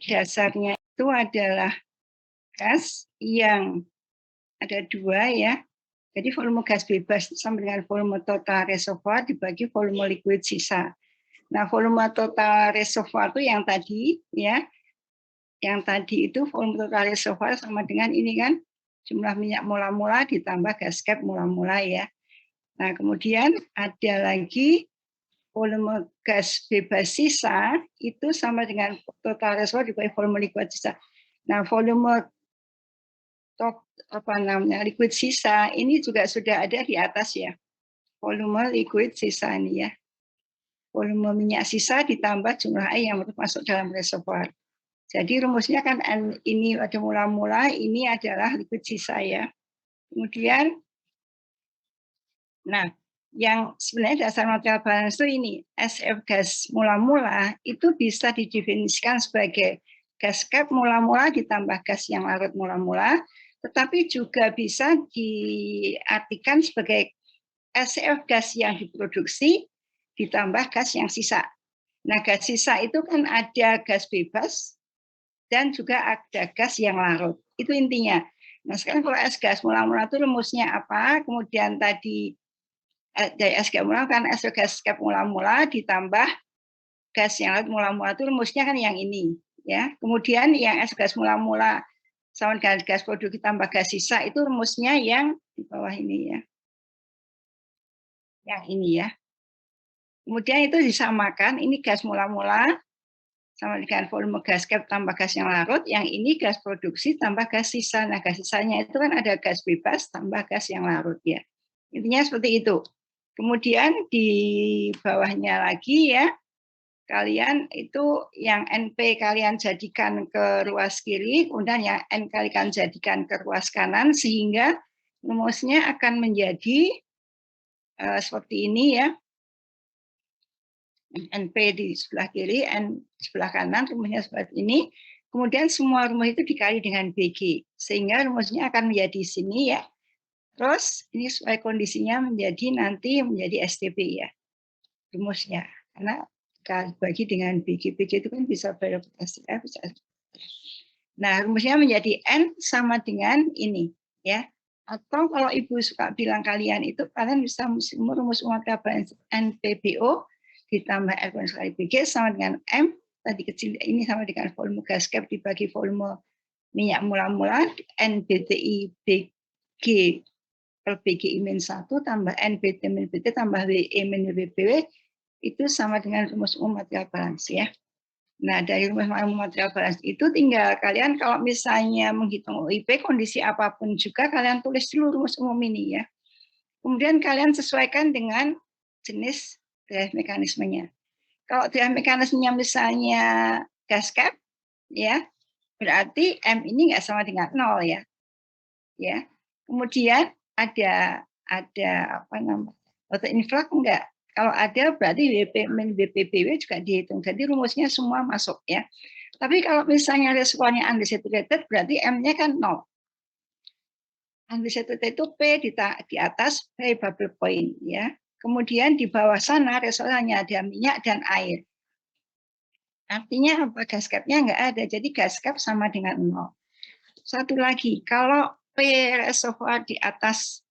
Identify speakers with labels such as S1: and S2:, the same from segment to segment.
S1: dasarnya itu adalah gas yang ada dua ya. Jadi volume gas bebas sama dengan volume total reservoir dibagi volume liquid sisa. Nah, volume total reservoir itu yang tadi ya. Yang tadi itu volume total reservoir sama dengan ini kan jumlah minyak mula-mula ditambah gas cap mula-mula ya. Nah, kemudian ada lagi volume gas bebas sisa itu sama dengan total reservoir dibagi volume liquid sisa. Nah, volume liquid sisa ini juga sudah ada di atas ya. Volume liquid sisa ini ya. Volume minyak sisa ditambah jumlah air yang masuk dalam reservoir. Jadi rumusnya kan ini ada mula-mula, ini adalah liquid sisa ya. Kemudian, nah, yang sebenarnya dasar material balance itu ini, SF gas mula-mula itu bisa didefinisikan sebagai gas cap mula-mula ditambah gas yang larut mula-mula, tetapi juga bisa diartikan sebagai SF gas yang diproduksi ditambah gas yang sisa. Nah, gas sisa itu kan ada gas bebas dan juga ada gas yang larut. Itu intinya. Nah, sekarang kalau S gas mula-mula itu rumusnya apa? Kemudian tadi dari S gas mula kan S gas cap mula-mula ditambah gas yang larut mula-mula itu rumusnya kan yang ini, ya. Kemudian yang S gas mula-mula sama dengan gas produk ditambah gas sisa itu rumusnya yang di bawah ini ya. Yang ini ya. Kemudian itu disamakan, ini gas mula-mula sama dengan volume gas cap tambah gas yang larut, yang ini gas produksi tambah gas sisa. Nah, gas sisanya itu kan ada gas bebas tambah gas yang larut ya. Intinya seperti itu. Kemudian di bawahnya lagi ya, kalian itu yang NP kalian jadikan ke ruas kiri, kemudian yang N kalian jadikan ke ruas kanan, sehingga rumusnya akan menjadi seperti ini ya. NP di sebelah kiri, N sebelah kanan, rumusnya seperti ini. Kemudian semua rumus itu dikali dengan BG, sehingga rumusnya akan menjadi sini ya. Terus ini supaya kondisinya nanti menjadi STP ya, rumusnya. Karena bagi dengan BG, BG itu kan bisa verifikasi. Nah, rumusnya menjadi N sama dengan ini ya. Atau kalau Ibu suka bilang kalian itu, kalian bisa rumus material balance NPBO ditambah R kali BG sama dengan M, tadi kecil ini sama dengan volume gas cap dibagi volume minyak mula-mula, NBTI BG per BGI min 1 tambah NBT min BT tambah WE min WBW, itu sama dengan rumus umum material balance ya. Nah, dari rumus umum material balance itu tinggal kalian kalau misalnya menghitung UIP, kondisi apapun juga kalian tulis dulu rumus umum ini ya. Kemudian kalian sesuaikan dengan jenis drive mekanismenya. Kalau drive mekanismenya misalnya gas cap, ya berarti M ini nggak sama dengan 0 ya. Ya. Kemudian ada apa namanya? Water influx enggak. Kalau ada berarti WP min WPBW juga dihitung. Jadi rumusnya semua masuk ya. Tapi kalau misalnya responnya unsaturated berarti M-nya kan 0. Unsaturated itu P di atas P bubble point ya. Kemudian di bawah sana resornya ada minyak dan air. Artinya apa? Gas cap-nya nggak ada. Jadi gas cap sama dengan 0. Satu lagi, kalau P reservoir di atas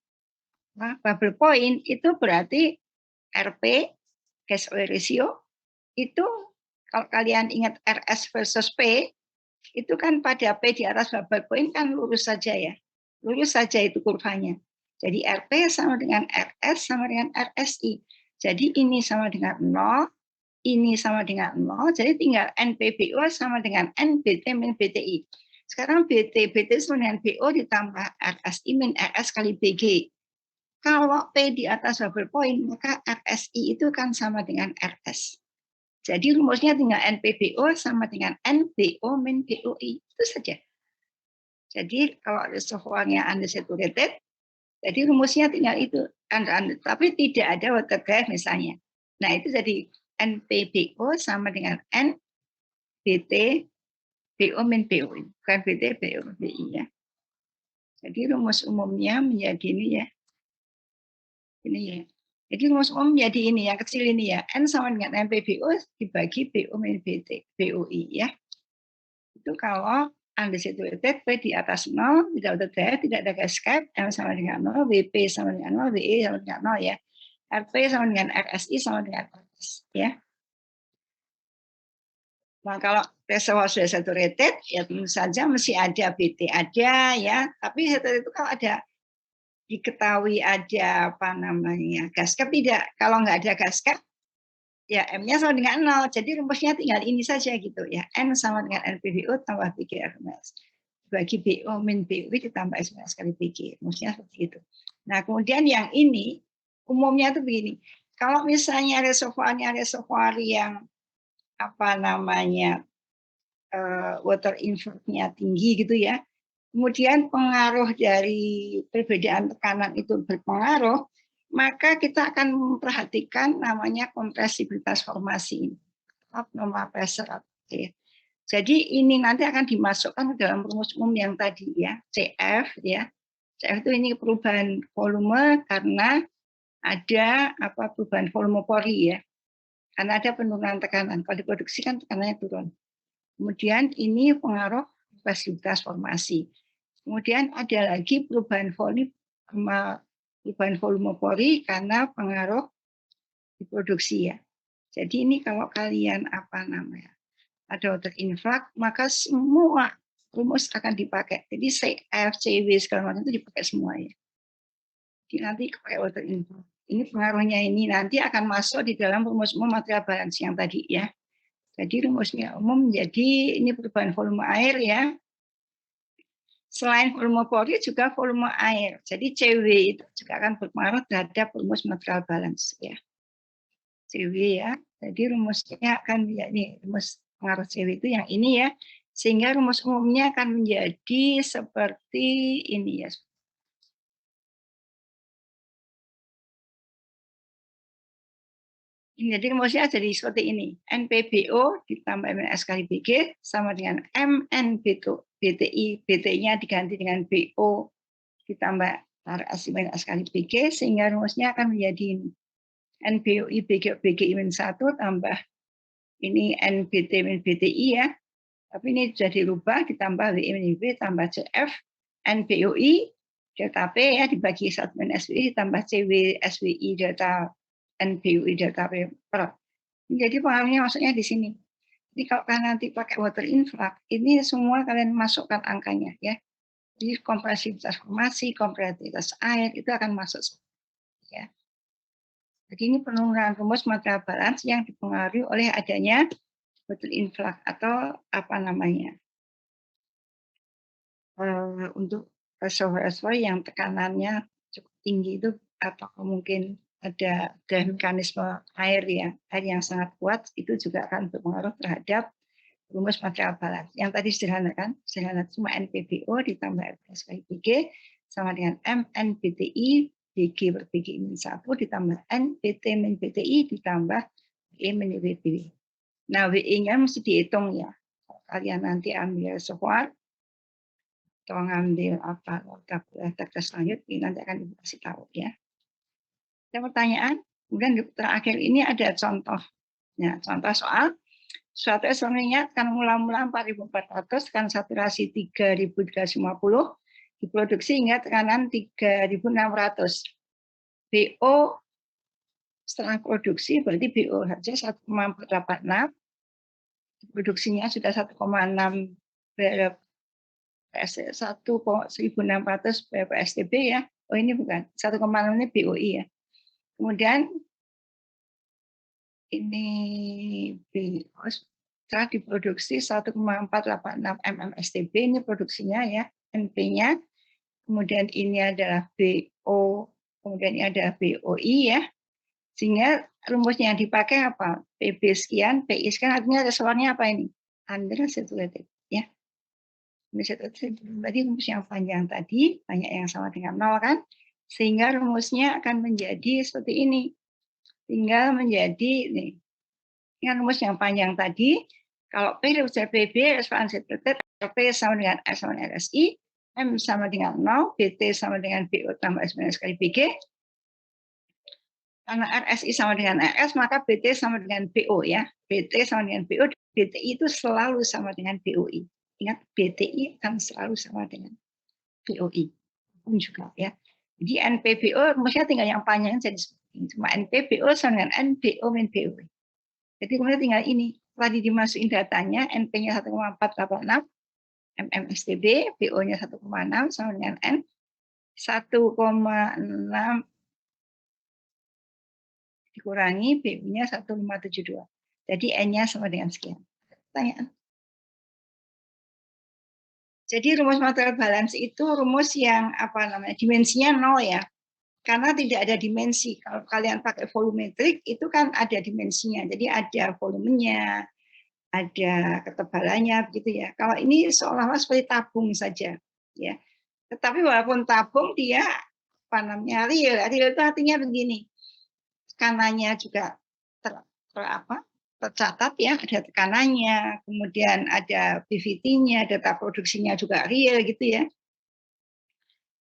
S1: bubble point itu berarti RP, gas oil ratio, itu kalau kalian ingat RS versus P, itu kan pada P di atas bubble point kan lurus saja ya. Lurus saja itu kurvanya. Jadi RP sama dengan RS sama dengan RSI. Jadi ini sama dengan 0, ini sama dengan 0, jadi tinggal NPBO sama dengan NBT min BTI. Sekarang BT sama dengan BO ditambah RSI min RS kali BG. Kalau P di atas bubble point, maka RSI itu kan sama dengan RS. Jadi rumusnya tinggal NPBO sama dengan NBO min BOI. Itu saja. Jadi kalau reservoirnya unsaturated, jadi rumusnya tinggal itu. Tapi tidak ada water drive misalnya. Nah itu jadi NPBO sama dengan NBT BO min BOI. Bukan BT, BO, BI ya. Jadi rumus umumnya menjadi ini ya. Ini ya. Jadi rumus umum menjadi ini, yang kecil ini ya. N sama dengan NPBO dibagi BO min BT, BOI ya. itu kalau unsaturated, P di atas 0, tidak berdaya, tidak ada gas cap, M sama dengan 0, WP sama dengan 0, WE sama dengan 0 ya. RP sama dengan RSI sama dengan RS ya. Nah, kalau reservoir sudah saturated, ya tentu saja mesti ada BT ada ya. Tapi saturated itu kalau ada diketahui ada apa namanya gas cap tidak. Kalau nggak ada gas cap, ya M-nya sama dengan 0. Jadi rumusnya tinggal ini saja gitu ya. N sama dengan NPBO tambah PG RMS. Bagi BO min BO ditambah SMS kali PG. Rumusnya seperti itu. Nah, kemudian yang ini umumnya itu begini. Kalau misalnya reservoir yang apa namanya water inflow-nya tinggi gitu ya. Kemudian pengaruh dari perbedaan tekanan itu berpengaruh, maka kita akan memperhatikan namanya kompresibilitas formasi, abnormal pressure. Ya. Jadi ini nanti akan dimasukkan ke dalam rumus umum yang tadi ya, CF ya. CF itu ini perubahan volume karena ada apa perubahan volume pori ya. Karena ada penurunan tekanan. Kalau diproduksi kan tekanannya turun. Kemudian ini pengaruh fasilitas formasi. Kemudian ada lagi perubahan volume pori karena pengaruh diproduksi ya. Jadi ini kalau kalian apa namanya ada water influx, maka semua rumus akan dipakai. Jadi CF, CW segala macam itu dipakai semua ya. Jadi nanti pakai water influx. Ini pengaruhnya ini nanti akan masuk di dalam rumus umum material balance yang tadi ya. Jadi rumusnya umum menjadi ini perubahan volume air ya. Selain volume pori juga volume air. Jadi CW itu juga akan berpengaruh terhadap rumus material balance ya. CW ya. Jadi rumusnya akan menjadi rumus pengaruh CW itu yang ini ya. Sehingga rumus umumnya akan menjadi seperti ini ya. Jadi rumusnya jadi seperti ini. NPBO ditambah MNS kali BG sama dengan MNBTI. BT-nya diganti dengan BO ditambah RSI minus kali BG. Sehingga rumusnya akan menjadi ini. NBOI BGI min 1 tambah ini NBT min BTI ya. Tapi ini sudah dirubah ditambah WI min W tambah CF NBOI delta P ya dibagi 1 min SWI ditambah CW SWI delta NBOI delta P per. Jadi pengaruhnya maksudnya di sini. Jadi kalau kalian nanti pakai water influx, ini semua kalian masukkan angkanya ya. Jadi kompresibilitas formasi, kompresibilitas air itu akan masuk ya. Jadi ini penurunan rumus material balance yang dipengaruhi oleh adanya water influx atau apa namanya untuk reservoir yang tekanannya cukup tinggi itu atau mungkin ada mekanisme air yang sangat kuat itu juga akan berpengaruh terhadap rumus material balance. Yang tadi sederhana kan, sederhana cuma NPBO ditambah RPS kali BG sama dengan MNBTI BG per BG min 1 ditambah NBT min BTI ditambah E min WB. Nah, WE-nya mesti dihitung ya. Kalian nanti ambil reservoir atau ngambil apa tes lanjut ini nanti akan dikasih tahu ya. Ada pertanyaan? Kemudian terakhir ini ada contoh. Ya, contoh soal suatu estrogennya kan mula-mula 4.400 kan saturasi 3.350 diproduksi hingga tekanan 3.600. BO setelah produksi berarti BO saja 1,486. Produksinya sudah 1,6 1.600 PSTB ya. Oh ini bukan 1,6 ini BOI ya. Kemudian ini BO setelah diproduksi 1,486 mmSTB ini produksinya ya. NP-nya. Kemudian ini adalah BO, kemudian ini adalah BOI ya. Sehingga rumusnya yang dipakai apa? PB sekian, PI sekian, artinya reservoirnya apa ini? Unsaturated ya. Tadi rumus yang panjang tadi, banyak yang sama dengan 0 kan? Sehingga rumusnya akan menjadi seperti ini. Tinggal menjadi, nih, dengan rumus yang panjang tadi, kalau P represent PB, reservoir unsaturated, P sama dengan S sama dengan RSI, M sama dengan 0, BT sama dengan BO tambah S minus kali BG. Karena RSI sama dengan RS, maka BT sama dengan BO ya. BT sama dengan BO, BTI itu selalu sama dengan BOI. Ingat BTI akan selalu sama dengan BOI pun juga ya. Jadi NPBO rumusnya tinggal yang panjang jadi seperti ini. Cuma NPBO sama dengan NBO min BOI. Jadi kemudian tinggal ini. Setelah dimasukin datanya, NP-nya 1,486, MMSTB, BO-nya 1,6 sama dengan N 1,6 dikurangi BU-nya 1,572. Jadi N-nya sama dengan sekian. Pertanyaan. Jadi rumus material balance itu rumus yang dimensinya 0 ya. Karena tidak ada dimensi. Kalau kalian pakai volumetrik itu kan ada dimensinya. Jadi ada volumenya, ada ketebalannya begitu ya. Kalau ini seolah-olah seperti tabung saja ya. Tetapi walaupun tabung dia real. Real itu artinya begini. Tekanannya juga tercatat ya, ada tekanannya, kemudian ada PVT-nya, data produksinya juga real gitu ya.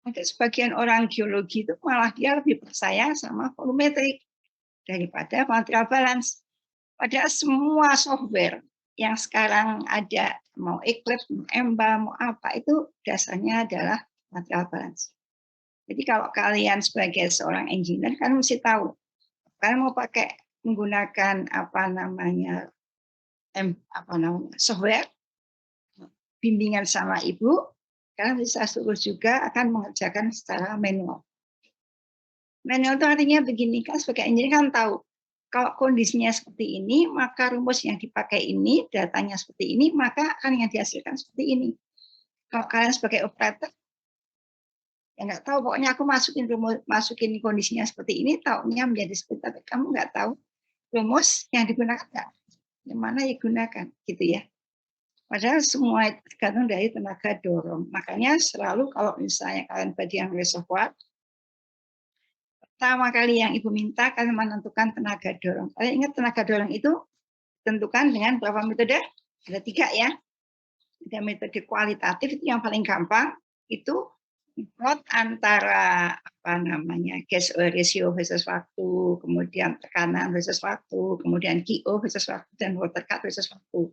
S1: Ada sebagian orang geologi itu malah dia lebih percaya sama volumetrik daripada material balance. Padahal semua software yang sekarang ada, mau Eclipse, mau Emba, mau apa, itu dasarnya adalah material balance. Jadi kalau kalian sebagai seorang engineer, kan mesti tahu, kalian mau pakai menggunakan software bimbingan sama ibu, kalian bisa suruh juga akan mengerjakan secara manual. Manual itu artinya begini, kan sebagai engineer kan tahu kalau kondisinya seperti ini, maka rumus yang dipakai ini, datanya seperti ini, maka akan yang dihasilkan seperti ini. Kalau kalian sebagai operator, ya nggak tahu, pokoknya aku masukin kondisinya seperti ini, taunya menjadi seperti itu, kamu nggak tahu rumus yang digunakan nggak, yang mana digunakan, gitu ya. Padahal semua itu tergantung dari tenaga dorong. Makanya selalu kalau misalnya kalian bagian reservoir, pertama kali yang ibu minta kalian menentukan tenaga dorong. Kalian ingat tenaga dorong itu tentukan dengan berapa metode? Ada 3 ya. Ada metode kualitatif, itu yang paling gampang, itu plot antara gas oil ratio versus waktu, kemudian tekanan versus waktu, kemudian QO versus waktu, dan water cut versus waktu.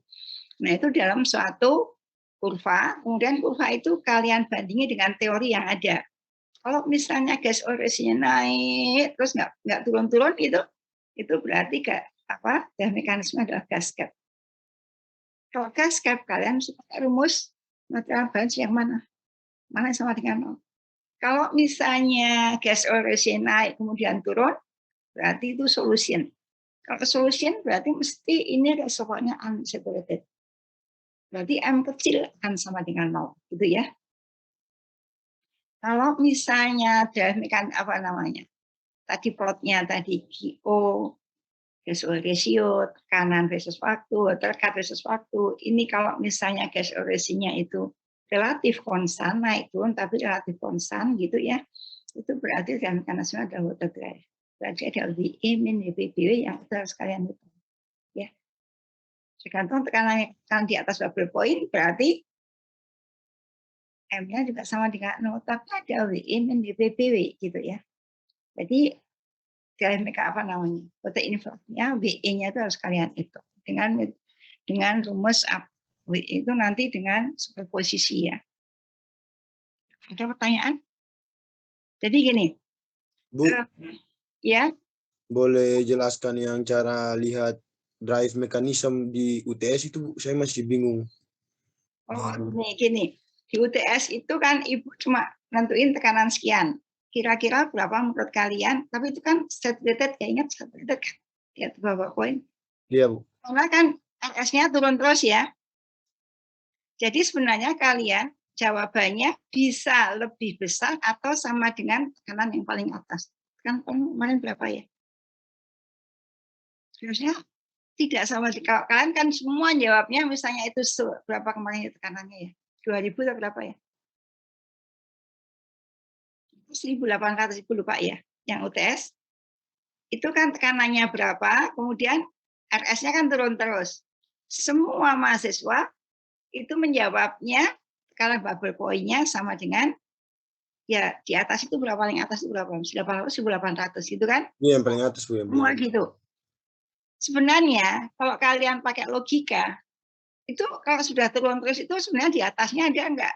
S1: Nah, itu dalam suatu kurva, kemudian kurva itu kalian bandingi dengan teori yang ada. Kalau misalnya gas oil ratio naik, terus nggak turun-turun, itu berarti mekanisme adalah gas cap. Kalau gas cap, kalian mesti pakai rumus material balance yang mana? Mana yang sama dengan 0. Kalau misalnya gas oil ratio naik kemudian turun, berarti itu solution. Kalau solution berarti mesti ini reservoirnya unsaturated. Berarti M kecil akan sama dengan 0, gitu ya. Kalau misalnya tadi plotnya tadi QO, gas oil ratio, tekanan versus waktu, water cut versus waktu. Ini kalau misalnya gas oil ratio-nya itu relatif konstan, naik turun tapi relatif konstan gitu ya. Itu berarti mekanisme adalah water drive. Berarti ada VE min VBW yang itu harus kalian hitung. Ya. Tergantung tekanannya di atas bubble point, berarti M-nya juga sama dengan 0, tapi ada WE min VBW gitu ya. Jadi water inflow-nya WE-nya itu harus kalian hitung dengan rumus WE itu nanti dengan superposisi ya. Ada pertanyaan? Jadi gini,
S2: Bu,
S1: ya.
S2: Boleh jelaskan yang cara lihat drive mechanism di UTS itu, Bu? Saya masih bingung.
S1: Oh, gini. Di UTS itu kan ibu cuma nentuin tekanan sekian. Kira-kira berapa menurut kalian? Tapi itu kan saturated, ya ingat saturated kan? Ya, beberapa poin.
S2: Iya, Bu.
S1: Karena kan RS-nya turun terus ya. Jadi sebenarnya kalian jawabannya bisa lebih besar atau sama dengan tekanan yang paling atas. Kan kemarin berapa ya? Sebenarnya tidak sama. Kalau kalian kan semua jawabnya misalnya itu berapa kemarin tekanannya ya? 2000 atau berapa ya? 1.800, ibu lupa ya. Yang UTS itu kan tekanannya berapa, kemudian RS-nya kan turun terus. Semua mahasiswa itu menjawabnya kalau bubble point-nya sama dengan ya di atas itu berapa, paling atas itu berapa? 800, 1.800 gitu kan?
S2: Iya, yang paling atas, Bu.
S1: Semua gitu. Sebenarnya kalau kalian pakai logika, Itu kalau sudah turun terus itu sebenarnya di atasnya ada enggak?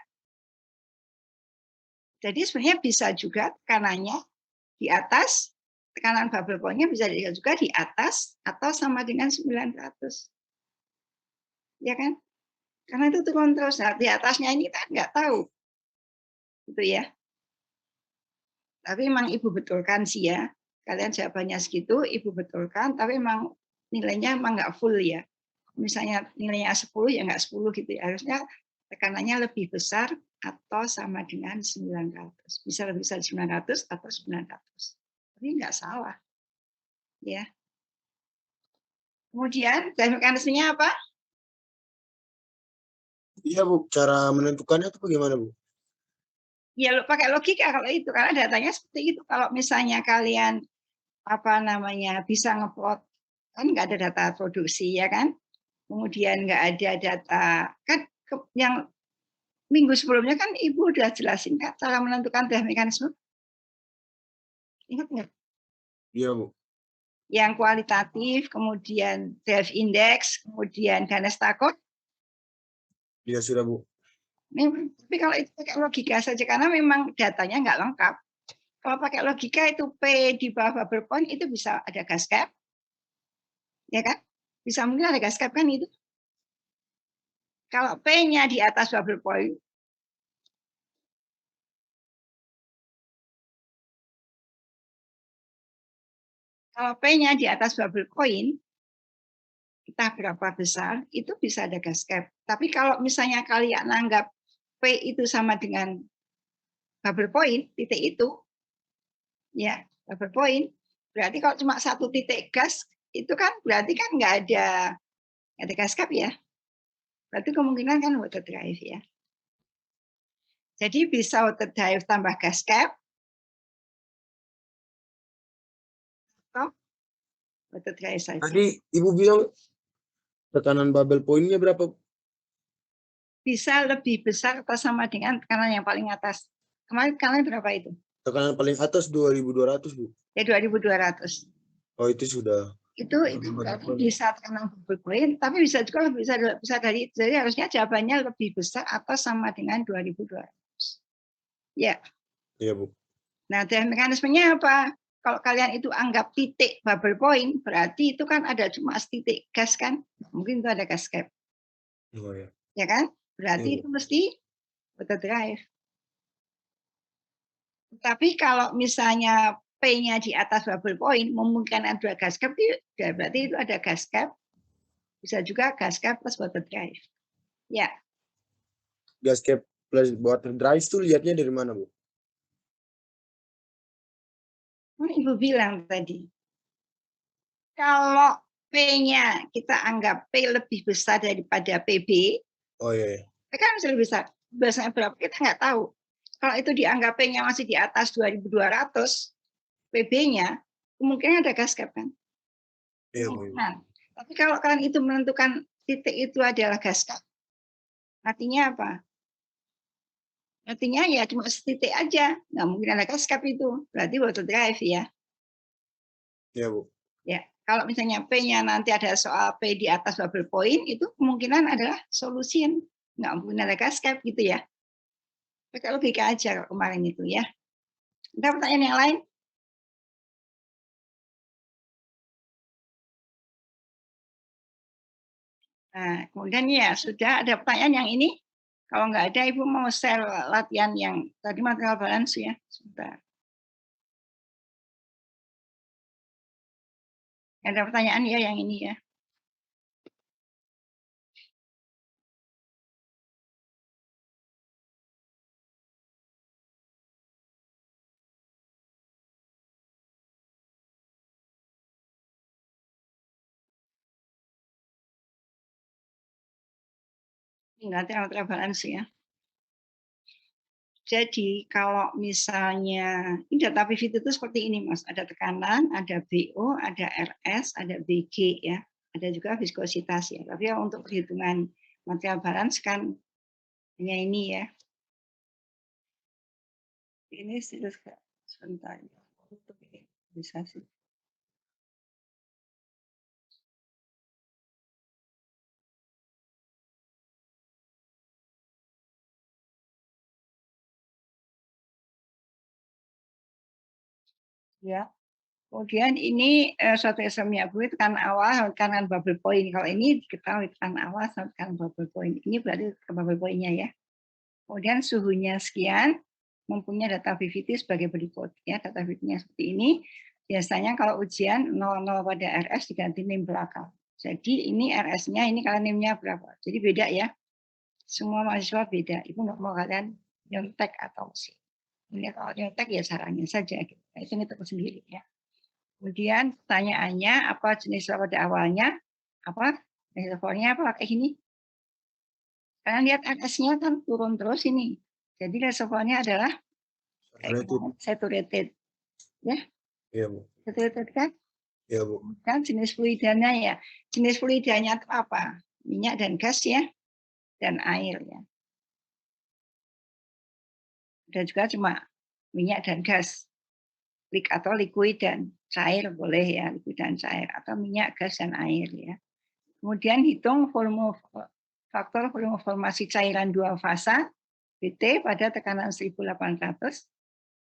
S1: Jadi sebenarnya bisa juga tekanannya di atas, tekanan bubble point-nya bisa dilihat juga di atas atau sama dengan 900. Ya kan? Karena itu turun terus. Nah, di atasnya ini kita nggak tahu. Gitu ya. Tapi memang Ibu betulkan sih ya. Kalian jawabannya segitu, Ibu betulkan, tapi memang nilainya memang nggak full ya. Misalnya nilainya 10 ya nggak 10 gitu ya. Harusnya tekanannya lebih besar atau sama dengan 900. Bisa lebih besar 900 atau 900. Tapi nggak salah. Ya. Kemudian dan mekanismenya apa?
S2: Iya Bu, cara menentukannya itu bagaimana Bu?
S1: Ya pakai logika kalau itu, karena datanya seperti itu. Kalau misalnya kalian apa namanya bisa ngeplot, kan nggak ada data produksi ya kan, kemudian nggak ada data kan yang minggu sebelumnya kan Ibu udah jelasin kan cara menentukan drive mekanisme, ingat nggak?
S2: Iya Bu.
S1: Yang kualitatif, kemudian drive index, kemudian Ganes Takut.
S2: Iya sudah Bu.
S1: Tapi kalau itu pakai logika saja karena memang datanya nggak lengkap. Kalau pakai logika itu P di bawah bubble point itu bisa ada gas cap, ya kan? Bisa mungkin ada gas cap kan itu. Kalau P-nya di atas bubble point, kalau P-nya di atas bubble point, entah berapa besar, itu bisa ada gas cap. Tapi kalau misalnya kalian anggap P itu sama dengan bubble point, titik itu, ya bubble point, berarti kalau cuma satu titik gas, itu kan berarti kan nggak ada gas cap ya. Berarti kemungkinan kan water drive ya. Jadi bisa water drive tambah gas cap, atau water drive saja.
S2: Tadi Ibu bilang tekanan bubble point-nya berapa?
S1: Bisa lebih besar atau sama dengan tekanan yang paling atas. Kemarin tekanan berapa itu?
S2: Tekanan paling atas 2200 Bu.
S1: Ya 2200.
S2: Oh itu sudah.
S1: Itu bisa tekanan bubble point, tapi bisa juga bisa dari itu. Jadi harusnya jawabannya lebih besar atau sama dengan 2200. Ya.
S2: Iya Bu.
S1: Nah, dan mekanismenya apa? Kalau kalian itu anggap titik bubble point, berarti itu kan ada cuma titik gas kan? Mungkin itu ada gas cap.
S2: Oh ya.
S1: Ya kan? Berarti
S2: Iya,
S1: itu mesti water drive. Tapi kalau misalnya P-nya di atas bubble point, memungkinkan ada gas cap, ya berarti itu ada gas cap. Bisa juga gas cap plus water drive. Ya,
S2: gas cap plus water drive itu lihatnya dari mana Bu?
S1: Ibu bilang tadi, kalau P-nya kita anggap P lebih besar daripada PB,
S2: Oh iya.
S1: P kan bisa lebih besar. Biasanya berapa kita nggak tahu. Kalau itu dianggap P-nya masih di atas 2200, PB-nya, kemungkinan ada gas cap kan?
S2: Iya,
S1: Nah, tapi kalau kalian itu menentukan titik itu adalah gas cap, artinya apa? Artinya ya cuma setitik aja, nggak mungkin ada gas cap itu. Berarti water drive ya.
S2: Iya Bu.
S1: Ya, kalau misalnya P-nya nanti ada soal P di atas bubble point, itu kemungkinan adalah solusi nggak mungkin ada gas cap gitu ya. Pakai logika aja kemarin itu ya. Ada pertanyaan yang lain? Nah, kemudian ya sudah ada pertanyaan yang ini. Kalau nggak ada, Ibu mau share latihan yang tadi material balance ya. Sebentar. Ada pertanyaan ya yang ini ya. Ini material balance ya. Jadi kalau misalnya ini data pivot itu seperti ini Mas, ada tekanan, ada BO, ada RS, ada BG ya, ada juga viskositas ya. Tapi ya untuk perhitungan material balance kan hanya ini ya. Ini sebentar ya. Bisa sih. Ya. Kemudian ini suatu minyak bumi tekanan awal tekanan bubble point. Kalau ini diketahui tekanan awal sama tekanan bubble point. Ini berarti ke bubble point-nya ya. Kemudian suhunya sekian, mempunyai data VVT sebagai berikut. Ya, data VVT-nya seperti ini. Biasanya kalau ujian 00 pada RS diganti NIM belakang. Jadi ini RS-nya, ini kalian NIM-nya berapa. Jadi beda ya. Semua mahasiswa beda. Itu nggak mau kalian nyontek atau sih. Ini kalau nyontek ya sarannya saja. Gitu. Nah, itu ngitung sendiri ya. Kemudian pertanyaannya apa jenis pada awalnya? Apa? Reservoirnya apa kayak gini? Kalian lihat RS-nya kan turun terus ini. Jadi reservoirnya adalah saturated. Ya?
S2: Iya, Bu.
S1: Saturated kan?
S2: Iya, Bu.
S1: Kan jenis fluidanya ya. Jenis fluidanya itu apa? Minyak dan gas ya. Dan air ya. Dan juga cuma minyak dan gas. Atau liquid dan cair boleh ya, liquid dan cair atau minyak, gas dan air ya. Kemudian hitung volume faktor volume formasi cairan dua fasa BT pada tekanan 1800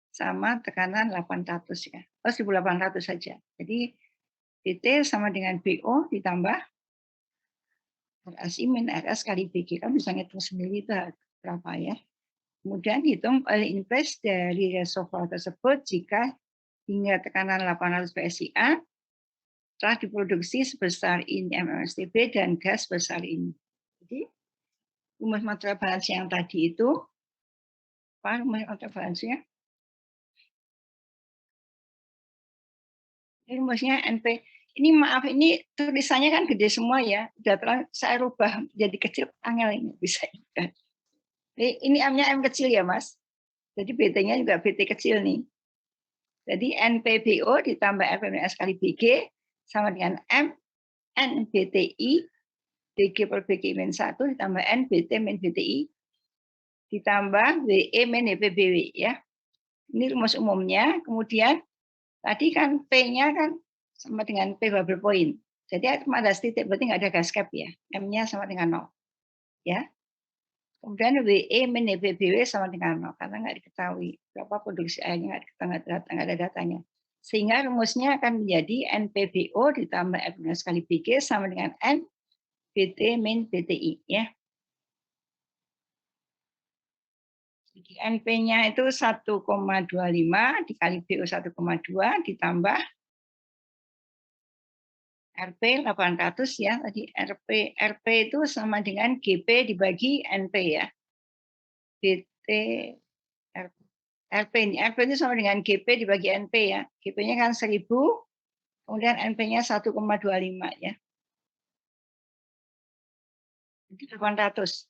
S1: sama tekanan 800 ya. 1800 saja. Jadi BT sama dengan BO ditambah RSI min RS kali BG, kan bisa ngitung sendiri itu berapa ya. Kemudian hitung oil in place dari reservoir tersebut jika hingga tekanan 800 PSIA telah diproduksi sebesar ini MMSTB dan gas sebesar ini. Jadi rumus material balance yang tadi itu, apa rumus material balance-nya? Ini rumusnya NP. Ini maaf, ini tulisannya kan gede semua ya. Udah saya rubah jadi kecil, angel ini bisa. Ini M-nya M kecil ya, Mas. Jadi BT-nya juga BT kecil nih. Jadi NPBO ditambah FMS kali BG sama dengan M NBTI BG per BG min 1 ditambah NBT min BTI ditambah WE min WPBW ya. Ini rumus umumnya. Kemudian tadi kan P-nya kan sama dengan P bubble point. Jadi cuma ada titik, berarti nggak ada gas cap ya. M-nya sama dengan 0. Ya. Kemudian WE min WPBW sama dengan 0 karena nggak diketahui berapa produksi airnya, nggak ada datanya. Sehingga rumusnya akan menjadi NPBO ditambah F- kali BG sama dengan N BT min BTI ya. Jadi NP-nya itu 1,25 dikali BO 1,2 ditambah RP 800 ya. Tadi RP itu sama dengan GP dibagi NP ya. BT RP itu sama dengan GP dibagi NP ya. GP-nya kan 1000, kemudian NP-nya 1,25 ya. Jadi 800.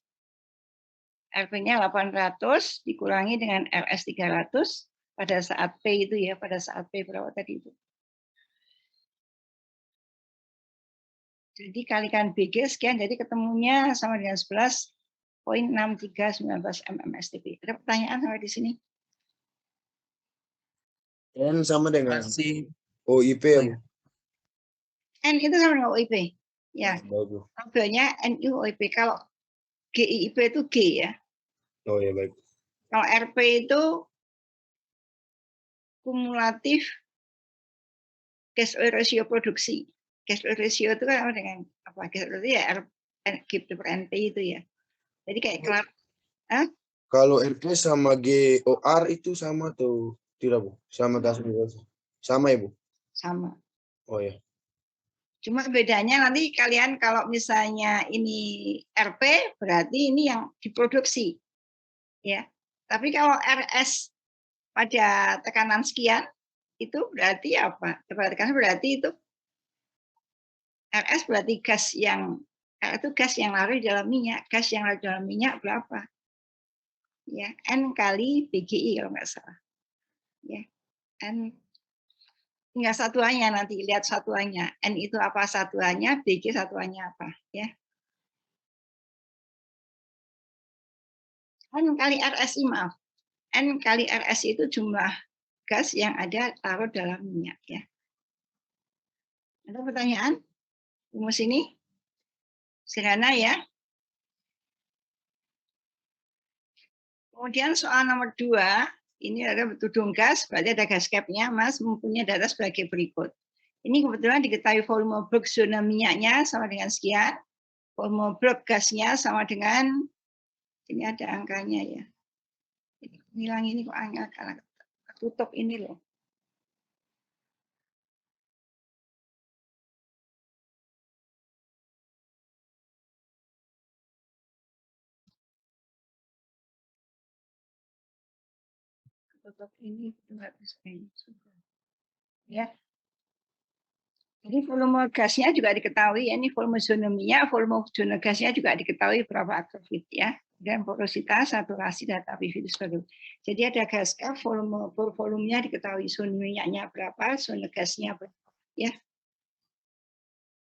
S1: RP-nya 800 dikurangi dengan RS 300 pada saat P itu ya, pada saat P berapa tadi itu. Jadi kalikan BG sekian, jadi ketemunya sama dengan 11,6319 mmSTP. Ada pertanyaan sampai di sini?
S2: N sama dengan
S3: Masih.
S2: OIP ya, Bu?
S1: N itu sama dengan OIP. Ya,
S2: Baik, Bu.
S1: tabelnya NU OIP. Kalau GIIP itu G ya.
S2: Oh ya, baik.
S1: Kalau RP itu kumulatif gas oil ratio produksi. Gas oil ratio itu kan dengan apa? Gas oil ratio ya GP per NP itu ya. Jadi kayak kelar.
S2: Kalau RP sama GOR itu sama atau tidak, Bu? Sama gas biasa. Sama ya, Bu?
S1: Sama.
S2: Oh ya.
S1: Cuma bedanya nanti kalian kalau misalnya ini RP berarti ini yang diproduksi. Ya. Tapi kalau RS pada tekanan sekian itu berarti apa? Berarti itu RS berarti gas yang itu gas yang larut di dalam minyak. Gas yang larut di dalam minyak berapa? Ya, N kali BGI kalau nggak salah. Ya, N tinggal satuannya nanti lihat satuannya. N itu apa satuannya, BG satuannya apa, ya. N kali RSI maaf. N kali RSI itu jumlah gas yang ada larut dalam minyak ya. Ada pertanyaan? Rumus ini sederhana ya. Kemudian soal nomor 2, Ini ada tudung gas, berarti ada gas cap-nya, Mas mempunyai data sebagai berikut. Ini kebetulan diketahui volume bulk zona minyaknya sama dengan sekian, volume bulk gasnya sama dengan, ini ada angkanya ya. Hilang ini kok angka karena tutup ini loh. Tutup ini nggak bisa ini. Ya. Jadi volume gasnya juga diketahui, ya, ini volume zona minyak, volume zona gasnya juga diketahui berapa aktivit ya, dan porositas, saturasi, dan aktivitas sebagainya. Jadi ada gas cap, volumenya diketahui, zona minyaknya berapa, zona gasnya berapa, ya.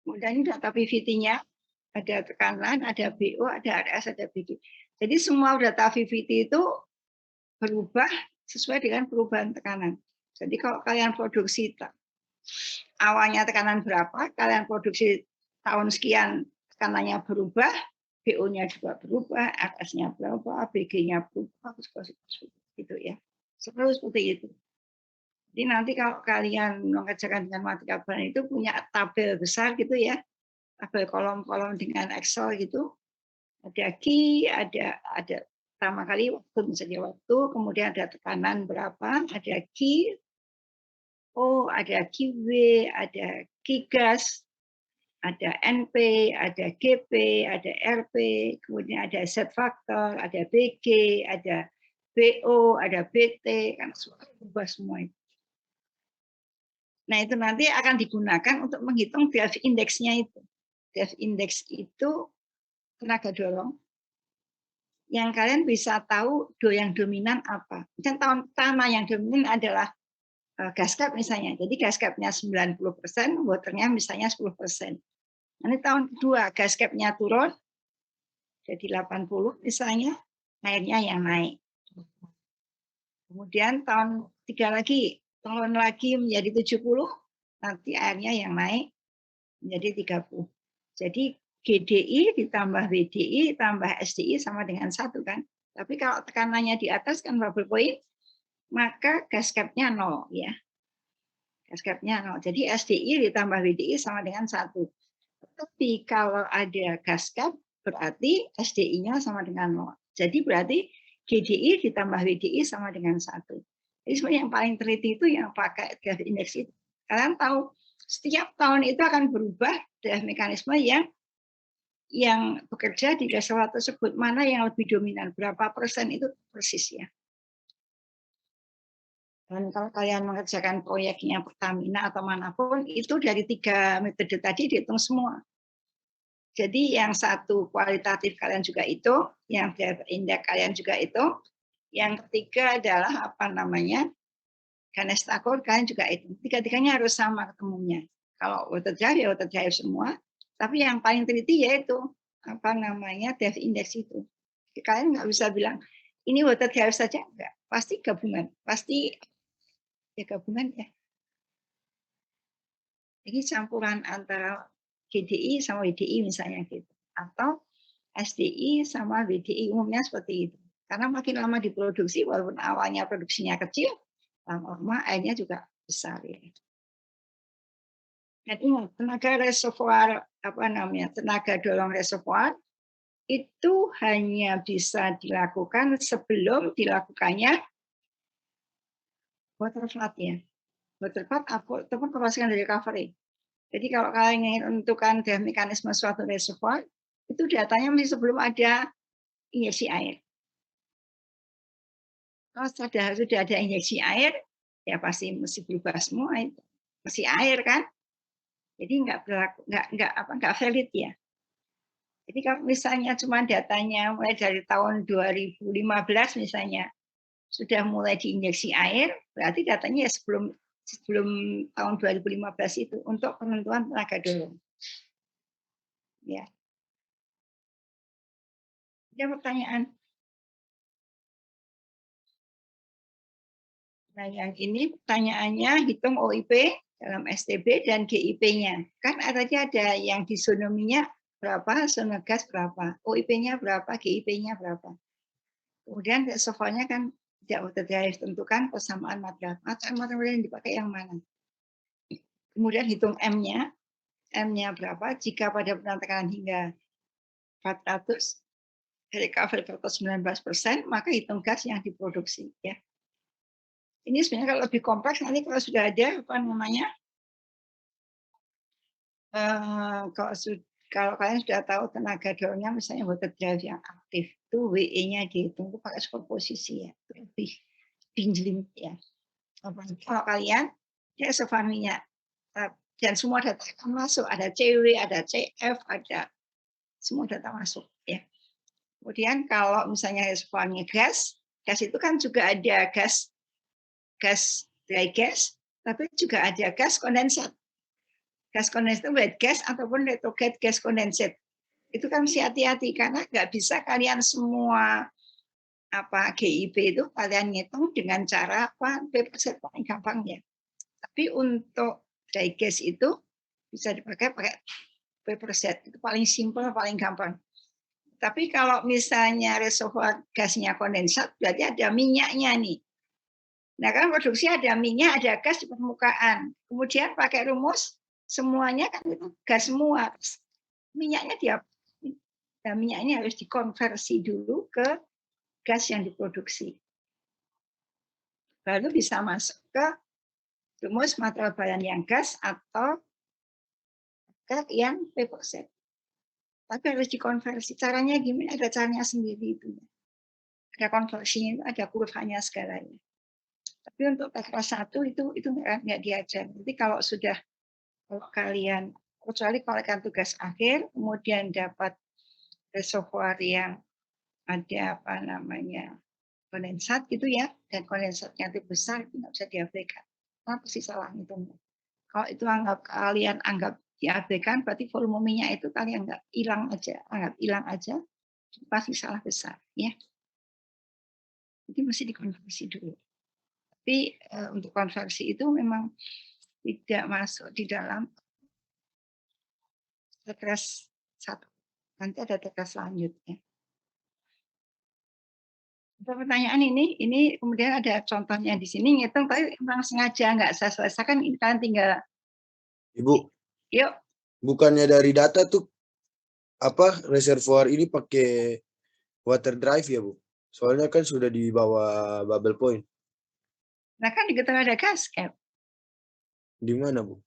S1: Kemudian ini data PVT-nya, ada tekanan, ada BO, ada RS, ada BG. Jadi semua data PVT itu berubah sesuai dengan perubahan tekanan. Jadi kalau kalian produksi awalnya tekanan berapa, kalian produksi tahun sekian tekanannya berubah, BO-nya juga berubah, RS-nya berubah, BG-nya berubah, gitu ya. Seperti itu. Jadi nanti kalau kalian mengerjakan dengan matematika bahan itu punya tabel besar gitu ya, tabel kolom-kolom dengan Excel gitu, ada Q, ada pertama kali waktu misalnya waktu, kemudian ada tekanan berapa, ada Q, O, ada QW, ada Qigas, ada NP, ada GP, ada RP, kemudian ada Z faktor, ada BG, ada BO, ada BT, kan berubah semua itu. Nah itu nanti akan digunakan untuk menghitung delta indeksnya itu. Delta indeks itu tenaga dorong yang kalian bisa tahu yang dominan apa. Dan tanah yang dominan adalah gas cap misalnya. Jadi gas capnya 90%, waternya misalnya 10%. Nanti tahun kedua gas capnya turun jadi 80 misalnya, airnya yang naik. Kemudian tahun 3 lagi, turun lagi menjadi 70, nanti airnya yang naik menjadi 30. Jadi GDI ditambah WDI tambah SDI sama dengan 1 kan. Tapi kalau tekanannya di atas kan bubble point, maka gas cap-nya 0 ya. Gas cap-nya 0. Jadi SDI ditambah WDI sama dengan 1. Tapi kalau ada gas cap berarti SDI-nya sama dengan 0. Jadi berarti GDI ditambah WDI sama dengan 1. Jadi sebenarnya yang paling teliti itu yang pakai gas index itu. Kalian tahu setiap tahun itu akan berubah dari mekanisme yang bekerja di reservoir tersebut, mana yang lebih dominan, berapa persen itu persis ya. Dan kalau kalian mengerjakan proyeknya Pertamina atau manapun, itu dari 3 metode tadi dihitung semua. Jadi yang satu kualitatif kalian juga itu, yang indeks kalian juga itu, yang ketiga adalah apa namanya, Ganestakor kalian juga itu. Tiga-tiganya harus sama ketemunya. Kalau water drive ya water drive semua, tapi yang paling teliti yaitu apa namanya Dev Index itu. Kalian nggak bisa bilang ini water drive saja, enggak. Pasti gabungan, pasti ya gabungan ya. Jadi campuran antara GDI sama WDI misalnya gitu, atau SDI sama WDI umumnya seperti itu. Karena makin lama diproduksi, walaupun awalnya produksinya kecil, lama-lama airnya juga besar ya. Dan ingat, tenaga reservoir apa namanya, tenaga dorong reservoir itu hanya bisa dilakukan sebelum dilakukannya water flood ya. Water flood ataupun crossing dari recovery. Jadi kalau kalian ingin menentukan mekanisme suatu reservoir, itu datanya mesti sebelum ada injeksi air. Kalau sudah ada injeksi air, ya pasti mesti berubah semua itu. Masih air kan? Jadi nggak valid ya. Jadi kalau misalnya cuma datanya mulai dari tahun 2015 misalnya sudah mulai diinjeksi air, berarti datanya ya sebelum tahun 2015 itu untuk penentuan tenaga dorong. Ya. Ada pertanyaan? Nah, yang ini pertanyaannya hitung OIP dalam STB dan GIP-nya. Kan ada yang di zona minyak berapa, zona gas berapa, OIP-nya berapa, GIP-nya berapa. Kemudian reservoirnya kan tidak water dry, tentukan persamaan material. Material yang dipakai yang mana. Kemudian hitung M-nya. M-nya berapa? Jika pada pernah tekanan hingga 400, recovery factor 19%, maka hitung gas yang diproduksi. Ya. Ini sebenarnya kalau lebih kompleks, nanti kalau sudah ada, apa namanya, kalau kalian sudah tahu tenaga dorongnya, misalnya water drive yang aktif, itu WE-nya dihitung itu pakai superposisi ya, lebih jeli ya. Kalau kalian ya reservoir minyak dan semua data akan masuk, ada CW, ada CF, ada semua data masuk ya. Kemudian kalau misalnya reservoirnya gas, gas itu kan juga ada gas dry gas, tapi juga ada gas kondensat. Gas kondensat itu wet gas ataupun retrograde gas kondensat. Itu kan mesti hati-hati karena nggak bisa kalian semua GIP itu kalian ngitung dengan cara paper set paling gampang ya. Tapi untuk dry gas itu bisa dipakai paper set, itu paling simpel, paling gampang. Tapi kalau misalnya reservoir gasnya kondensat, berarti ada minyaknya nih. Nah kan produksi ada minyak, ada gas di permukaan. Kemudian pakai rumus semuanya kan itu gas semua. Minyaknya dia, nah, minyak ini harus dikonversi dulu ke gas yang diproduksi. Baru bisa masuk ke rumus material bahan yang gas atau ke yang paper set. Tapi harus dikonversi. Caranya gimana? Ada caranya sendiri itu. Ada konversinya, ada kurvanya segalanya. Tapi untuk kelas 1 itu nggak diajar. Jadi kalau kalian, kecuali kalau kalian tugas akhir, kemudian dapat reservoir yang ada kondensat gitu ya, dan kondensatnya itu besar, itu nggak bisa diabaikan. Nah, pasti salah itu. Kalau itu kalian anggap diabaikan, berarti volume minyak itu kalian anggap hilang aja, pasti salah besar ya. Jadi mesti dikonversi dulu. Tapi untuk konversi itu memang tidak masuk di dalam TKS 1. Nanti ada TKS selanjutnya. Untuk pertanyaan ini kemudian ada contohnya di sini, ngitung tapi memang sengaja nggak saya selesaikan, ini kalian tinggal.
S2: Ibu,
S1: Yuk.
S2: bukannya dari data tuh reservoir ini pakai water drive ya, Bu? Soalnya kan sudah di bawah bubble point.
S1: Nah kan di tengah ada gas cap.
S2: Di mana, Bu?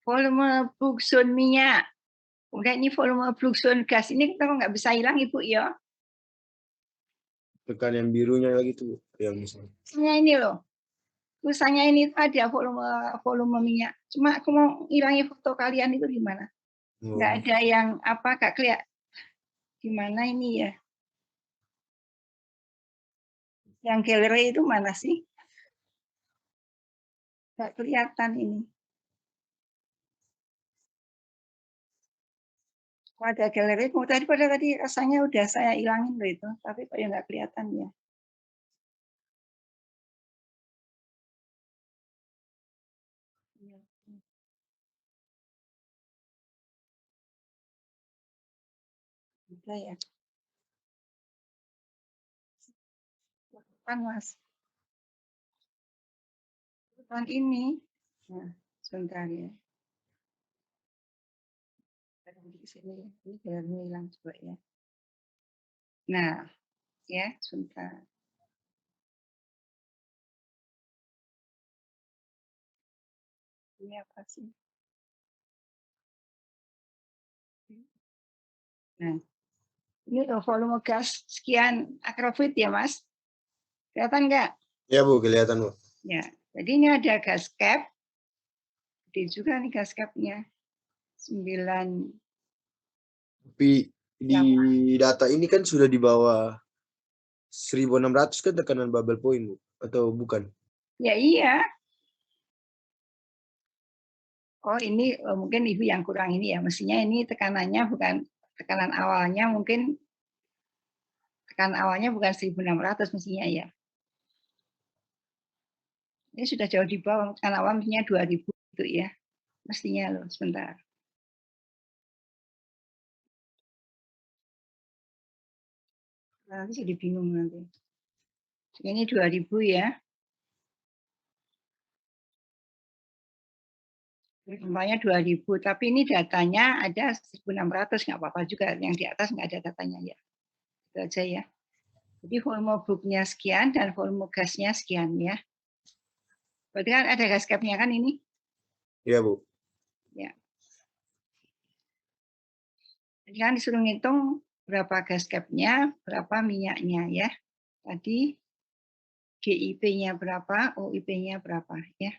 S1: Volume Brugson minyak. Kemudian ini volume Brugson gas ini kita nggak bisa hilang Ibu ya.
S2: Tekan yang birunya lagi tuh, yang misalnya.
S1: Ini loh. Tulisannya ini ada volume minyak. Cuma aku mau hilangin foto kalian itu gimana? Nggak ada yang nggak kelihatan. Gimana ini ya? Yang galeri itu mana sih? Nggak kelihatan ini. Kalau ada galeri, tadi rasanya udah saya hilangin loh itu, tapi kok ya nggak kelihatan ya. Udah ya. Kan Mas. Bukan ini. Nah, sebentar ya. Di sini, ini galeri hilang coba ya. Nah, ya, sebentar. Ini apa sih? Nah, ini loh volume gas sekian akrofit ya, Mas. Kelihatan nggak?
S2: Ya, Bu, kelihatan, Bu.
S1: Ya, jadi ini ada gas cap. Gede juga nih gas capnya. 9.
S2: Tapi di data ini kan sudah di bawah 1600 kan tekanan bubble point, Bu, atau bukan?
S1: Ya iya. Oh ini mungkin Ibu yang kurang ini ya. Mestinya ini tekanannya bukan tekanan awalnya, mungkin tekanan awalnya bukan 1600 mestinya ya. Ini sudah jauh di bawah, tekanan awal mestinya 2000 itu ya. Mestinya loh, sebentar. Nanti jadi bingung nanti. Ini 2000 ya. Umpamanya 2000, tapi ini datanya ada 1600, nggak apa-apa juga. Yang di atas nggak ada datanya ya. Itu aja ya. Jadi volume booknya sekian dan volume gasnya sekian ya. Berarti kan ada gas cap-nya kan ini?
S2: Iya, Bu.
S1: Ya. Jadi kan disuruh ngitung berapa gas cap-nya, berapa minyaknya ya. Tadi GIP-nya berapa, OIP-nya berapa ya.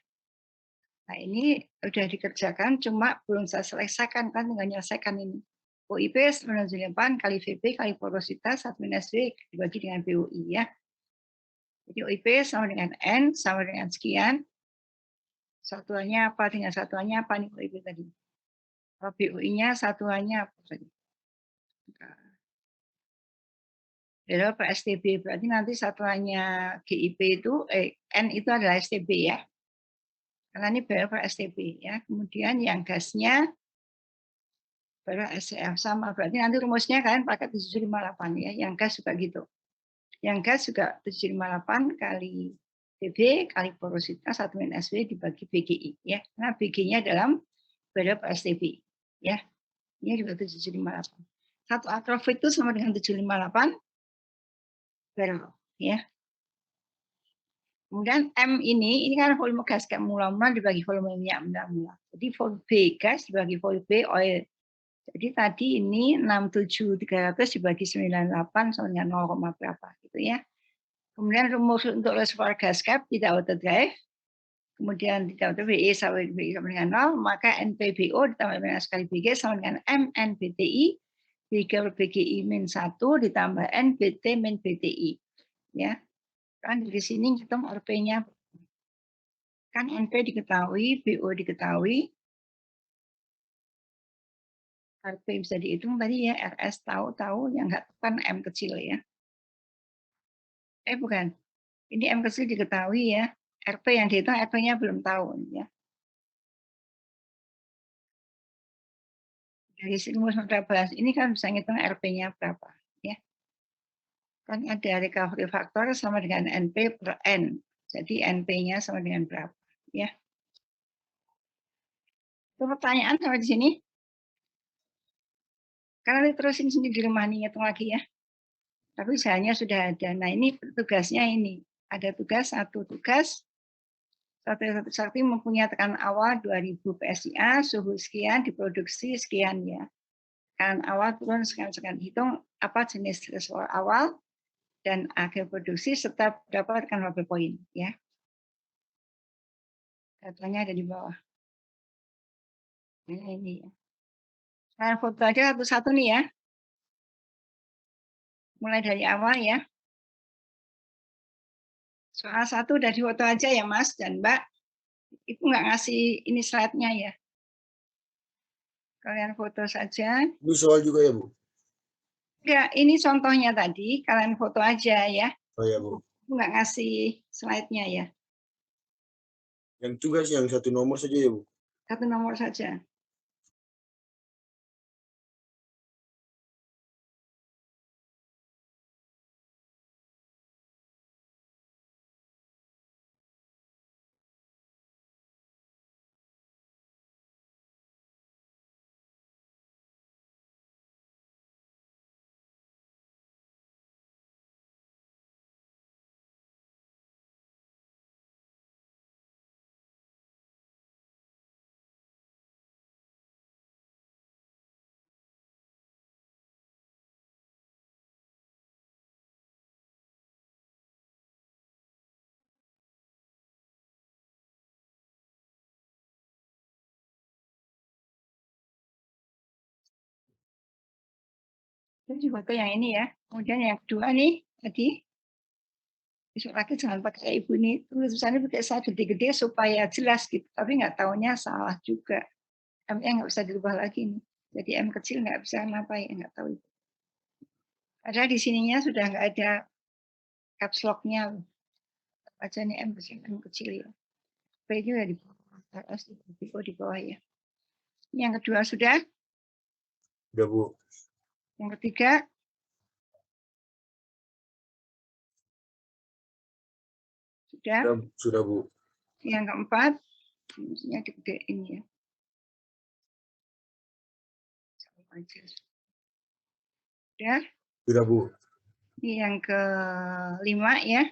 S1: Nah ini udah dikerjakan, cuma belum saya selesaikan kan, tinggal menyelesaikan ini. OIP 98 kali VP kali porositas 1 minus V dibagi dengan BOI ya. Jadi OIP sama dengan N sama dengan sekian. Satuannya apa? Tinggal satuannya apa nih OIP tadi? BOI-nya satuannya apa tadi? Adalah per STB. Berarti nanti satuannya GIP itu, N itu adalah STB ya. Karena ini BL per STB ya. Kemudian yang gasnya baru SCF sama. Berarti nanti rumusnya kalian pakai 758 ya. Yang gas juga gitu. Yang gas juga 758 kali BB kali porositas 1 min SW dibagi BGI ya. Karena BG-nya dalam barrel per STB ya. Ini juga 758. Satu akrov itu sama dengan 758 barrel ya. Kemudian M ini kan volume gas kayak mula-mula dibagi volume minyak mula-mula. Jadi volume B gas dibagi volume B oil. Jadi tadi ini 67.300 dibagi 98 sama dengan 0, berapa gitu ya. Kemudian rumus untuk reservoir gas cap tidak auto drive. Kemudian tidak auto VE sama dengan 0, maka NPBO ditambah dengan sekali BG sama dengan MNBTI. BG BGI min 1 ditambah NBT min BTI. Ya. Kan dari sini hitung RP-nya. Kan NP diketahui, BO diketahui, RP bisa dihitung tadi ya, RS tahu, yang nggak tahu kan M kecil ya. Bukan, ini M kecil diketahui ya, RP yang dihitung RP-nya belum tahu ya. Dari rumus bahas ini kan bisa ngitung RP-nya berapa ya. Kan ada recovery factor sama dengan NP per N. Jadi NP-nya sama dengan berapa ya. Itu pertanyaan sampai di sini. Karena terusin sendiri di rumah nih, hitung lagi ya. Tapi usahanya sudah ada. Nah ini tugasnya ini. Ada tugas, satu tugas. Satu sakti mempunyai tekanan awal 2000 PSIA, suhu sekian, diproduksi sekian ya. Tekanan awal turun sekian-sekian. Hitung apa jenis reservoir awal dan akhir produksi serta berapa tekanan bubble point ya. Datanya ada di bawah. Nah, ini ya. Nah, foto aja satu-satu nih ya. Mulai dari awal ya. Soal 1 udah di foto aja ya Mas dan Mbak. Itu nggak ngasih ini slide-nya ya. Kalian foto saja.
S2: Itu soal juga ya, Bu?
S1: Enggak, ini contohnya tadi. Kalian foto aja ya.
S2: Oh ya, Bu.
S1: Aku nggak ngasih slide-nya ya.
S2: Yang tugas yang satu nomor saja ya, Bu?
S1: Satu nomor saja. Jadi foto yang ini ya. Kemudian yang kedua nih, tadi besok lagi jangan pakai ibu ini. Tulisannya pakai saya gede-gede supaya jelas gitu. Tapi nggak taunya salah juga. M-nya nggak bisa dirubah lagi nih. Jadi M kecil nggak bisa ngapain, nggak tahu itu. Padahal di sininya sudah nggak ada caps lock-nya. Aja nih M kecil ya. P juga di bawah. RS di bawah ya. Yang kedua sudah.
S2: Udah, Bu.
S1: Yang ketiga Sudah.
S2: Sudah Bu.
S1: Yang keempat, maksudnya digedein ya. Sudah.
S2: Sudah Bu.
S1: Ini yang kelima ya.